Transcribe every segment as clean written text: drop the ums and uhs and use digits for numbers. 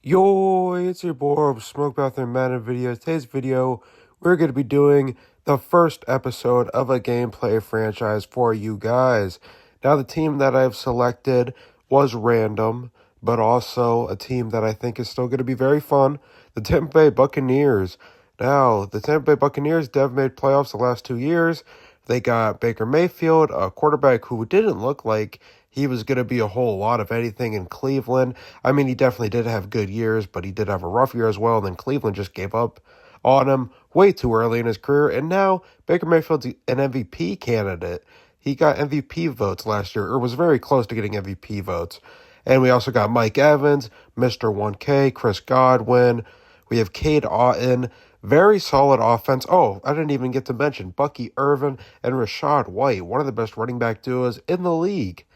Yo, it's your boy Smoke Bath and Madden videos. Today's video, we're going to be doing the first episode of a gameplay franchise for you guys. Now, the team that I've selected was random, but also a team that I think is still going to be very fun, the Tampa Bay Buccaneers. Now, the Tampa Bay Buccaneers, they've made playoffs the last 2 years. They got Baker Mayfield, a quarterback who didn't look like he was going to be a whole lot of anything in Cleveland. I mean, he definitely did have good years, but he did have a rough year as well. And then Cleveland just gave up on him way too early in his career. And now Baker Mayfield's an MVP candidate. He got MVP votes last year, or was very close to getting MVP votes. And we also got Mike Evans, Mr. 1K, Chris Godwin. We have Cade Otton. Very solid offense. Oh, I didn't even get to mention Bucky Irvin and Rashad White, one of the best running back duos in the league.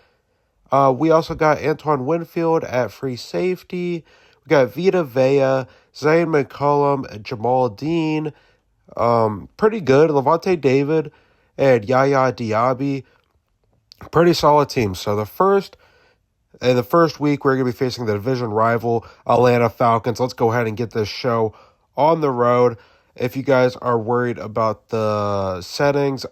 We also got Antoine Winfield at free safety. We got Vita Vea, Zane McCollum, and Jamal Dean. Pretty good. Levante David and Yaya Diaby. Pretty solid team. So in the first week, we're going to be facing the division rival Atlanta Falcons. Let's go ahead and get this show on the road. If you guys are worried about the settings,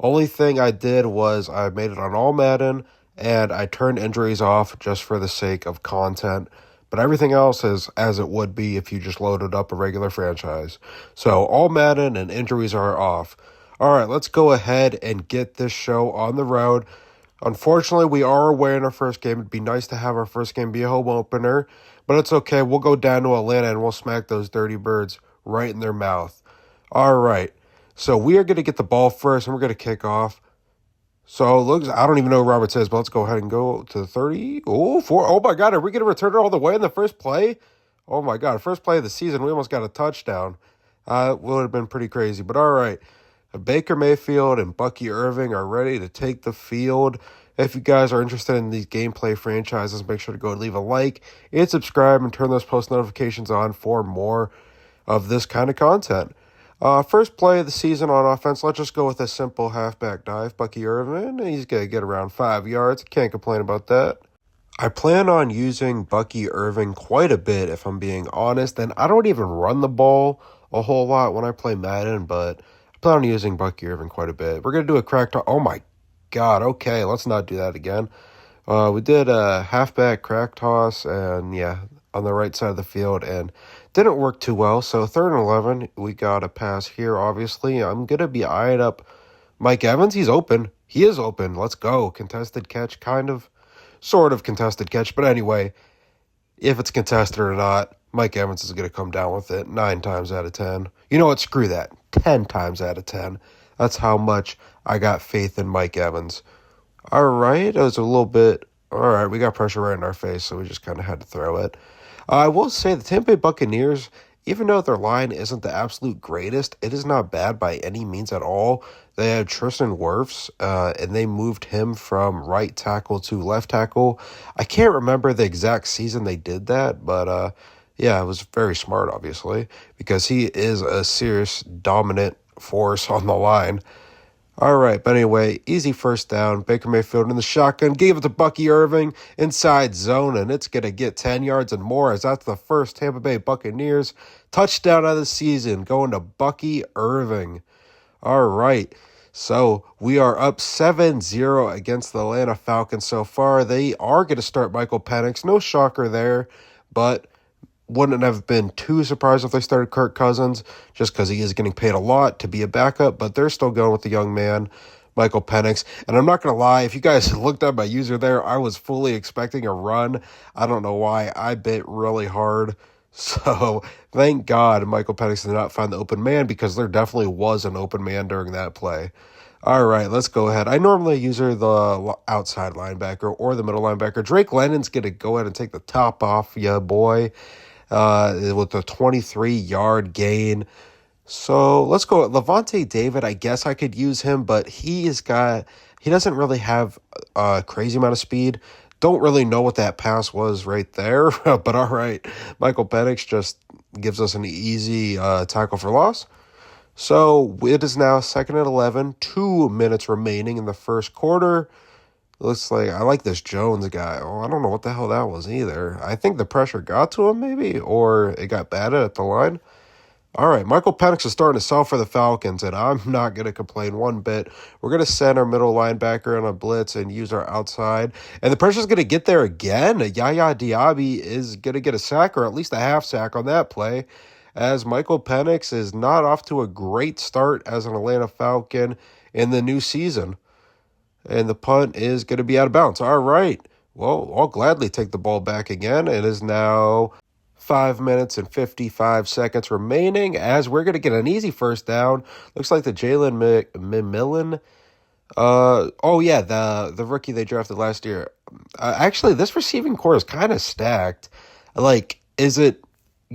only thing I did was I made it on all Madden, and I turned injuries off just for the sake of content. But everything else is as it would be if you just loaded up a regular franchise. So all Madden and injuries are off. All right, let's go ahead and get this show on the road. Unfortunately, we are away in our first game. It'd be nice to have our first game be a home opener, but it's okay. We'll go down to Atlanta and we'll smack those dirty birds right in their mouth. All right, so we are going to get the ball first, and we're going to kick off. So, looks, I don't even know what Robert says, but let's go ahead and go to 30. Oh, 4. Oh, my God. Are we going to return it all the way in the first play? Oh, my God. First play of the season, we almost got a touchdown. It would have been pretty crazy, but all right. Baker Mayfield and Bucky Irving are ready to take the field. If you guys are interested in these gameplay franchises, make sure to go and leave a like and subscribe and turn those post notifications on for more of this kind of content. First play of the season on offense, let's just go with a simple halfback dive. Bucky Irvin, he's going to get around 5 yards. Can't complain about that. I plan on using Bucky Irving quite a bit, if I'm being honest, and I don't even run the ball a whole lot when I play Madden, but I plan on using Bucky Irving quite a bit. We're going to do a crack toss. Oh my God, okay, let's not do that again. We did a halfback crack toss, and yeah, on the right side of the field, and didn't work too well. So 3rd and 11, we got a pass here, obviously. I'm going to be eyeing up Mike Evans. He's open. He is open. Let's go. Contested catch, sort of contested catch. But anyway, if it's contested or not, Mike Evans is going to come down with it 9 times out of 10. You know what? Screw that. 10 times out of 10. That's how much I got faith in Mike Evans. All right. It was a little bit. All right. We got pressure right in our face, so we just kind of had to throw it. I will say the Tampa Bay Buccaneers, even though their line isn't the absolute greatest, it is not bad by any means at all. They had Tristan Wirfs, and they moved him from right tackle to left tackle. I can't remember the exact season they did that, but yeah, it was very smart, obviously, because he is a serious dominant force on the line. All right, but anyway, easy first down. Baker Mayfield in the shotgun. Gave it to Bucky Irving inside zone, and it's going to get 10 yards and more as that's the first Tampa Bay Buccaneers touchdown of the season going to Bucky Irving. All right, so we are up 7-0 against the Atlanta Falcons so far. They are going to start Michael Penix. No shocker there, but wouldn't have been too surprised if they started Kirk Cousins, just because he is getting paid a lot to be a backup, but they're still going with the young man, Michael Penix. And I'm not going to lie, if you guys looked at my user there, I was fully expecting a run. I don't know why. I bit really hard. So thank God Michael Penix did not find the open man, because there definitely was an open man during that play. All right, let's go ahead. I normally use the outside linebacker or the middle linebacker. Drake London's going to go ahead and take the top off ya, boy. With a 23-yard gain. So let's go. Levante David, I guess I could use him, but he doesn't really have a crazy amount of speed. Don't really know what that pass was right there, but all right. Michael Penix just gives us an easy tackle for loss. So it is now 2nd and 11, 2 minutes remaining in the first quarter. Looks like I like this Jones guy. Oh, I don't know what the hell that was either. I think the pressure got to him maybe, or it got batted at the line. All right, Michael Penix is starting to sell for the Falcons, and I'm not going to complain one bit. We're going to send our middle linebacker on a blitz and use our outside, and the pressure's going to get there again. Yaya Diaby is going to get a sack, or at least a half sack on that play, as Michael Penix is not off to a great start as an Atlanta Falcon in the new season. And the punt is going to be out of bounds. All right, well, I'll gladly take the ball back again. It is now 5 minutes and 55 seconds remaining as we're going to get an easy first down. Looks like the Jalen McMillan. The rookie they drafted last year. Actually, this receiving core is kind of stacked. Like, is it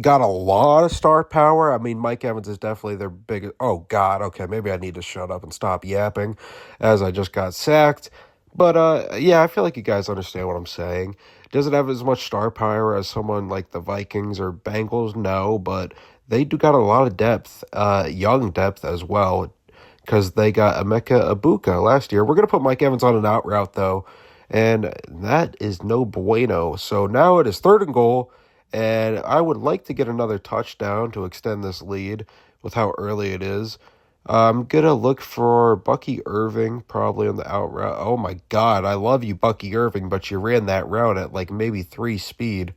got a lot of star power? I mean, Mike Evans is definitely their biggest. Oh, God. Okay, maybe I need to shut up and stop yapping as I just got sacked. But, yeah, I feel like you guys understand what I'm saying. Does it have as much star power as someone like the Vikings or Bengals? No, but they do got a lot of depth, young depth as well, because they got Emeka Ibuka last year. We're going to put Mike Evans on an out route, though, and that is no bueno. So now it is 3rd and goal, and I would like to get another touchdown to extend this lead with how early it is. I'm going to look for Bucky Irving probably on the out route. Oh, my God. I love you, Bucky Irving, but you ran that route at like maybe 3 speed.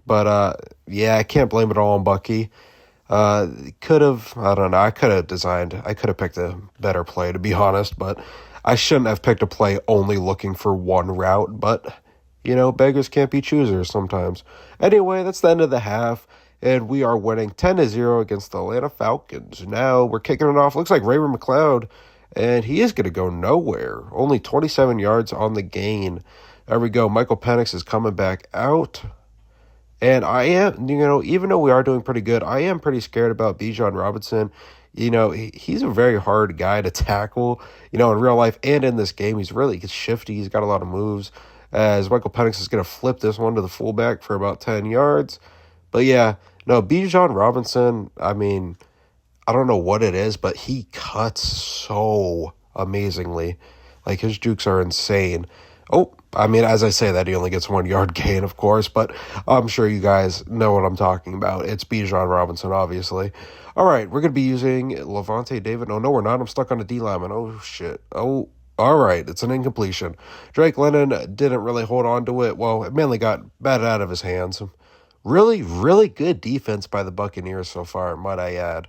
But, yeah, I can't blame it all on Bucky. I could have picked a better play, to be honest, but I shouldn't have picked a play only looking for one route. But, beggars can't be choosers sometimes. Anyway, that's the end of the half. And we are winning 10-0 against the Atlanta Falcons. Now we're kicking it off. Looks like Raymond McLeod, and he is going to go nowhere. Only 27 yards on the gain. There we go. Michael Penix is coming back out. And I am, even though we are doing pretty good, I am pretty scared about Bijan Robinson. He's a very hard guy to tackle, in real life and in this game. He's really shifty. He's got a lot of moves. As Michael Penix is going to flip this one to the fullback for about 10 yards. But yeah, no, Bijan Robinson, I mean, I don't know what it is, but he cuts so amazingly. Like, his jukes are insane. Oh, I mean, as I say that, he only gets 1 yard gain, of course, but I'm sure you guys know what I'm talking about. It's Bijan Robinson, obviously. All right, we're going to be using Levante David. Oh, no, we're not. I'm stuck on a D lineman. Oh, shit. Oh, all right, it's an incompletion. Drake Lennon didn't really hold on to it. Well, it mainly got batted out of his hands. Really, really good defense by the Buccaneers so far, might I add.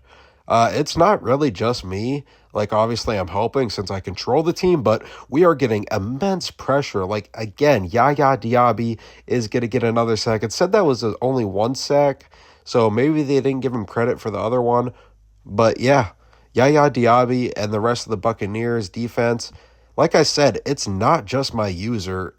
It's not really just me. Like, obviously, I'm helping since I control the team, but we are getting immense pressure. Like, again, Yaya Diaby is going to get another sack. It said that was only 1 sack, so maybe they didn't give him credit for the other one. But, yeah, Yaya Diaby and the rest of the Buccaneers defense, like I said, it's not just my user.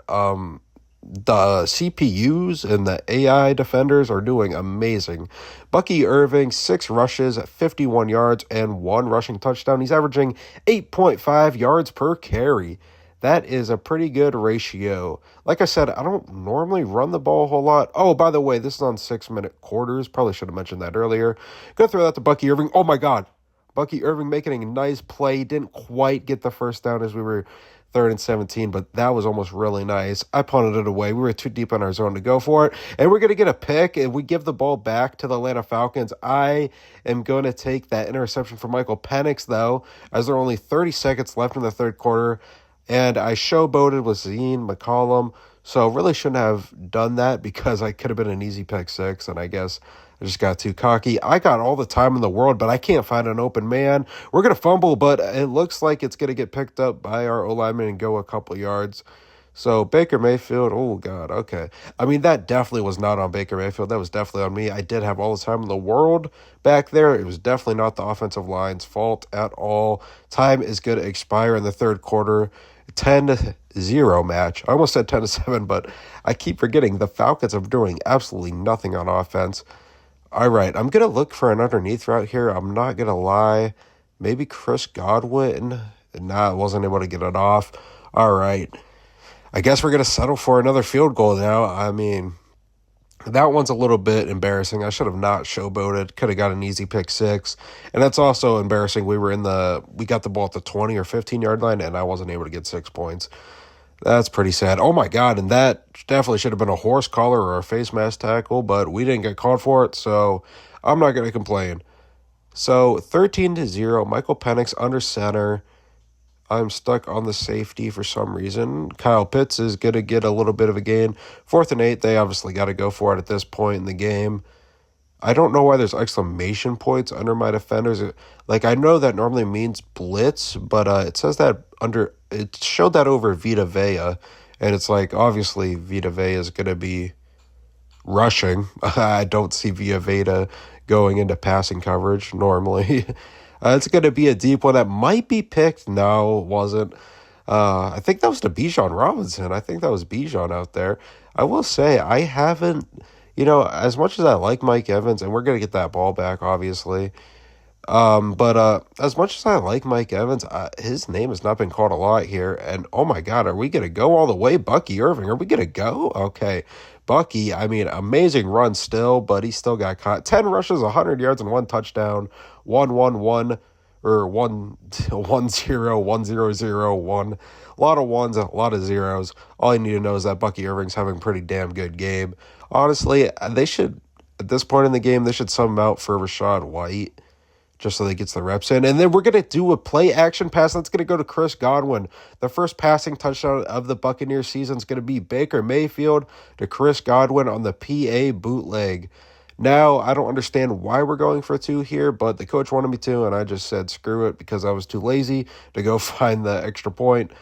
The CPUs and the AI defenders are doing amazing. Bucky Irving, 6 rushes, 51 yards, and 1 rushing touchdown. He's averaging 8.5 yards per carry. That is a pretty good ratio. Like I said, I don't normally run the ball a whole lot. Oh, by the way, this is on 6-minute quarters. Probably should have mentioned that earlier. Gonna throw that to Bucky Irving. Oh, my God. Bucky Irving making a nice play. Didn't quite get the first down as we were 3rd and 17, but that was almost really nice. I punted it away. We were too deep in our zone to go for it, and we're going to get a pick, and we give the ball back to the Atlanta Falcons. I am going to take that interception from Michael Penix, though, as there are only 30 seconds left in the 3rd quarter, and I showboated with Zine McCollum, so really shouldn't have done that because I could have been an easy pick 6, and I guess I just got too cocky. I got all the time in the world, but I can't find an open man. We're going to fumble, but it looks like it's going to get picked up by our O-lineman and go a couple yards. So Baker Mayfield, oh, God, okay. I mean, that definitely was not on Baker Mayfield. That was definitely on me. I did have all the time in the world back there. It was definitely not the offensive line's fault at all. Time is going to expire in the 3rd quarter. 10-0 match. I almost said 10-7, but I keep forgetting the Falcons are doing absolutely nothing on offense. All right, I'm going to look for an underneath route here. I'm not going to lie. Maybe Chris Godwin. Nah, I wasn't able to get it off. All right. I guess we're going to settle for another field goal now. I mean, that one's a little bit embarrassing. I should have not showboated. Could have got an easy pick 6. And that's also embarrassing. We got the ball at the 20 or 15 yard line, and I wasn't able to get 6 points. That's pretty sad. Oh my God, and that definitely should have been a horse collar or a face mask tackle, but we didn't get called for it, so I'm not going to complain. So 13-0, Michael Penix under center. I'm stuck on the safety for some reason. Kyle Pitts is going to get a little bit of a gain. 4th and 8, they obviously got to go for it at this point in the game. I don't know why there's exclamation points under my defenders. Like, I know that normally means blitz, but it says that it showed that over Vita Vea, and it's like, obviously, Vita Vea is going to be rushing. I don't see Vita Vea going into passing coverage normally. It's going to be a deep one that might be picked. No, it wasn't. I think that was to Bijan Robinson. I think that was Bijan out there. I will say, I haven't, as much as I like Mike Evans, and we're going to get that ball back, obviously. But as much as I like Mike Evans, his name has not been called a lot here. And oh my God, are we going to go all the way? Bucky Irving, are we going to go? Okay. Bucky, I mean, amazing run still, but he still got caught. 10 rushes, 100 yards, and 1 touchdown. 1-1-1 or 1-1-0, 1-0-0-1. A lot of ones, a lot of zeros. All you need to know is that Bucky Irving's having a pretty damn good game. Honestly, they should, at this point in the game, they should sub him out for Rachaad White, just so they gets the reps in. And then we're going to do a play action pass. That's going to go to Chris Godwin. The first passing touchdown of the Buccaneers season is going to be Baker Mayfield to Chris Godwin on the PA bootleg. Now, I don't understand why we're going for 2 here, but the coach wanted me to, and I just said screw it because I was too lazy to go find the extra point.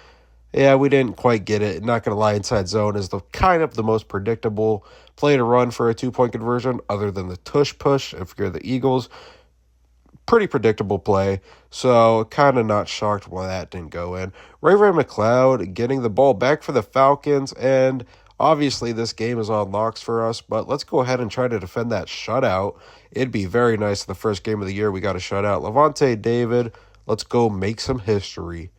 Yeah, we didn't quite get it. Not going to lie, inside zone is the kind of the most predictable play to run for a 2-point conversion, other than the tush push if you're the Eagles. Pretty predictable play, so kind of not shocked why that didn't go in. Ray McCloud getting the ball back for the Falcons, and obviously this game is on locks for us, but let's go ahead and try to defend that shutout. It'd be very nice the first game of the year we got a shutout. Levante David, let's go make some history.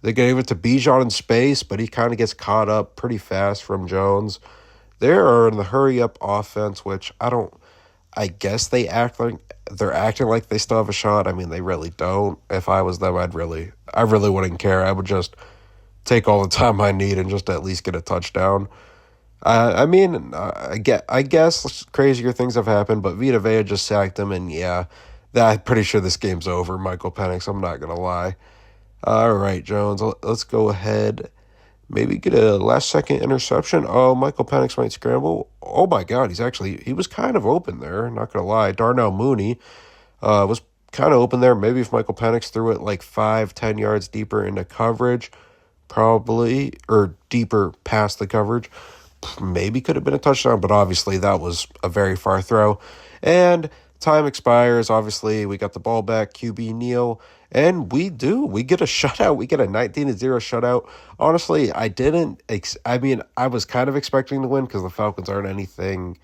They gave it to Bijan in space, but he kind of gets caught up pretty fast from Jones. They are in the hurry-up offense, which I guess they're acting like they still have a shot. I mean, they really don't. If I was them, I really wouldn't care. I would just take all the time I need and just at least get a touchdown. I guess crazier things have happened, but Vita Vea just sacked him, and yeah, I'm pretty sure this game's over, Michael Penix. I'm not going to lie. All right, Jones, let's go ahead. Maybe get a last-second interception. Oh, Michael Penix might scramble. Oh, my God, he was kind of open there, not going to lie. Darnell Mooney was kind of open there. Maybe if Michael Penix threw it like 5-10 yards deeper into coverage, probably, or deeper past the coverage, maybe could have been a touchdown, but obviously that was a very far throw. And time expires. Obviously, we got the ball back, QB kneel, and we get a shutout. We get a 19-0 shutout. Honestly, I was kind of expecting to win because the Falcons aren't anything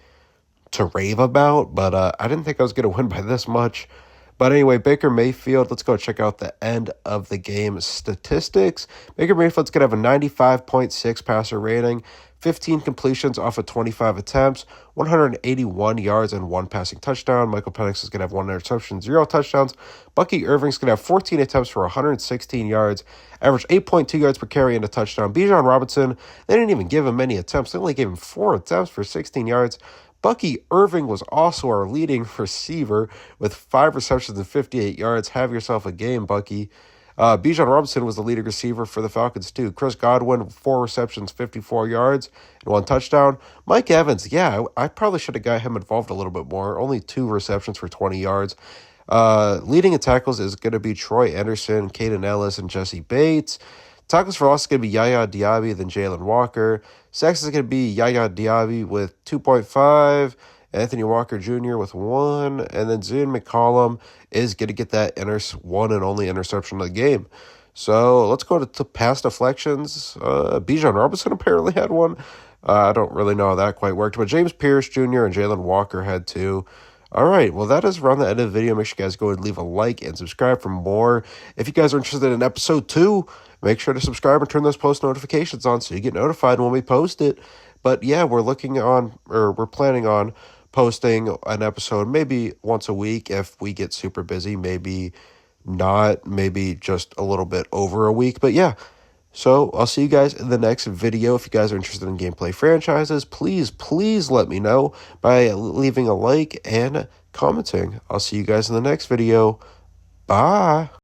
to rave about, but I didn't think I was going to win by this much. But anyway, Baker Mayfield, let's go check out the end of the game statistics. Baker Mayfield's going to have a 95.6 passer rating, 15 completions off of 25 attempts, 181 yards, and 1 passing touchdown. Michael Penix is going to have 1 interception, 0 touchdowns. Bucky Irving's going to have 14 attempts for 116 yards, average 8.2 yards per carry and a touchdown. Bijan Robinson, they didn't even give him many attempts. They only gave him 4 attempts for 16 yards. Bucky Irving was also our leading receiver with 5 receptions and 58 yards. Have yourself a game, Bucky. Bijan Robinson was the leading receiver for the Falcons, too. Chris Godwin, 4 receptions, 54 yards, and 1 touchdown. Mike Evans, yeah, I probably should have got him involved a little bit more. Only 2 receptions for 20 yards. Leading in tackles is going to be Troy Anderson, Caden Ellis, and Jesse Bates. Tackles for loss is going to be Yaya Diaby, then Jalen Walker. Sacks is going to be Yaya Diaby with 2.5, Anthony Walker Jr. with 1, and then Zion McCollum is going to get that one and only interception of the game. So let's go to pass deflections. Bijan Robinson apparently had 1. I don't really know how that quite worked, but James Pierce Jr. and Jalen Walker had 2. All right, well, that is around the end of the video. Make sure you guys go and leave a like and subscribe for more. If you guys are interested in episode 2, make sure to subscribe and turn those post notifications on so you get notified when we post it. But yeah, we're planning on posting an episode maybe once a week if we get super busy. Maybe not, maybe just a little bit over a week. But yeah, So I'll see you guys in the next video. If you guys are interested in gameplay franchises, please let me know by leaving a like and commenting. I'll see you guys in the next video. Bye.